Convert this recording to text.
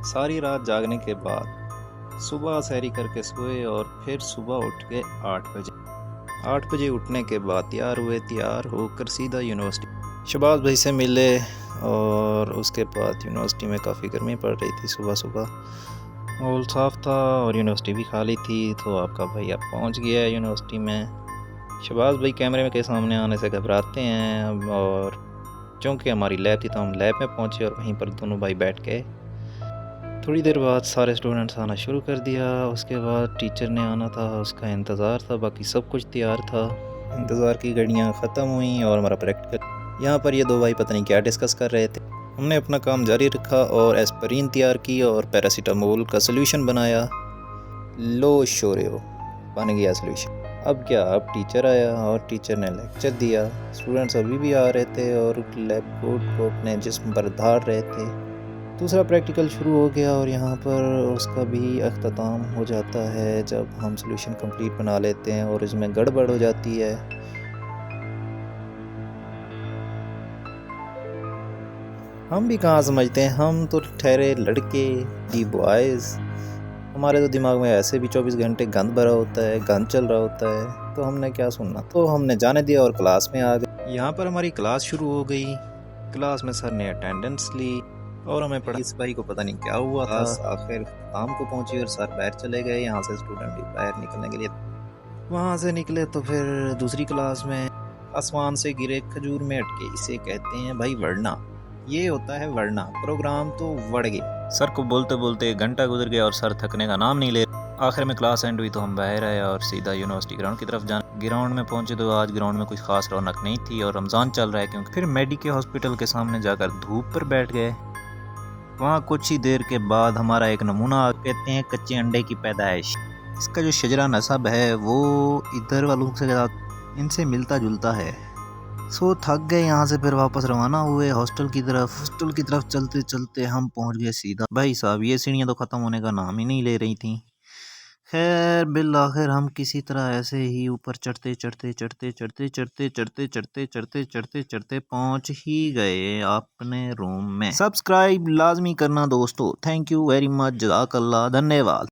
सारी रात जागने के बाद सुबह सैरी करके सोए और फिर सुबह उठ के 8 बजे उठने के बाद तैयार होकर सीधा यूनिवर्सिटी शहबाज भाई से मिले। और उसके बाद यूनिवर्सिटी में काफ़ी गर्मी पड़ रही थी, सुबह सुबह माहौल साफ़ था और यूनिवर्सिटी भी खाली थी। तो आपका भाई अब पहुंच गया है यूनिवर्सिटी में। शहबाज भाई कैमरे के सामने आने से घबराते हैं और चूँकि हमारी लैब थी तो हम लैब में पहुँचे और वहीं पर दोनों भाई बैठ गए। थोड़ी देर बाद सारे स्टूडेंट्स आना शुरू कर दिया। उसके बाद टीचर ने आना था, उसका इंतज़ार था, बाकी सब कुछ तैयार था। इंतज़ार की घड़ियाँ ख़त्म हुई और हमारा प्रैक्टिकल। यहाँ पर ये दो भाई पता नहीं क्या डिस्कस कर रहे थे। हमने अपना काम जारी रखा और एस्पिरिन तैयार की और पैरासीटामोल का सलूशन बनाया। लो शोरेओ बन गया सलूशन। अब क्या, अब टीचर आया और टीचर ने लेक्चर दिया। स्टूडेंट्स अभी भी आ रहे थे और लैब कोट को अपने जिस्म पर धार रहे थे। दूसरा प्रैक्टिकल शुरू हो गया और यहाँ पर उसका भी अख्ताम हो जाता है जब हम सॉल्यूशन कंप्लीट बना लेते हैं और इसमें गड़बड़ हो जाती है। हम भी कहाँ समझते हैं, हम तो ठहरे लड़के दी बॉयज़। हमारे तो दिमाग में ऐसे भी 24 घंटे गंद भरा होता है, गंद चल रहा होता है, तो हमने क्या सुनना। तो हमने जाने दिया और क्लास में आ गए। यहाँ पर हमारी क्लास शुरू हो गई। क्लास में सर ने अटेंडेंस ली और हमें पढ़ा। इस भाई को पता नहीं क्या हुआ था, आखिर काम को पहुंची और सर बाहर चले गए। यहाँ से स्टूडेंट भी बाहर निकलने के लिए वहाँ से निकले तो फिर दूसरी क्लास में आसमान से गिरे खजूर में अटके, इसे कहते हैं भाई वरना। ये होता है वरना, प्रोग्राम तो वड़ गए। सर को बोलते बोलते 1 घंटा गुजर गया और सर थकने का नाम नहीं ले। आखिर में क्लास एंड हुई तो हम बाहर आए और सीधा यूनिवर्सिटी ग्राउंड की तरफ जाना। ग्राउंड में पहुंचे तो आज ग्राउंड में कुछ खास रौनक नहीं थी और रमज़ान चल रहा है क्योंकि। फिर मेडिके हॉस्पिटल के सामने जाकर धूप पर बैठ गए। वहाँ कुछ ही देर के बाद हमारा एक नमूना, कहते हैं कच्चे अंडे की पैदाइश। इसका जो शजरा नसब है वो इधर वालों से इनसे मिलता जुलता है। सो थक गए यहाँ से, फिर वापस रवाना हुए हॉस्टल की तरफ। हॉस्टल की तरफ चलते चलते हम पहुँच गए सीधा। भाई साहब ये सीढ़ियाँ तो ख़त्म होने का नाम ही नहीं ले रही थी। खैर बिल आखिर हम किसी तरह ऐसे ही ऊपर चढ़ते चढ़ते चढ़ते चढ़ते चढ़ते चढ़ते चढ़ते चढ़ते चढ़ते चढ़ते पहुँच ही गए अपने रूम में। सब्सक्राइब लाजमी करना दोस्तों। थैंक यू वेरी मच, जज़ाकल्लाह, धन्यवाद।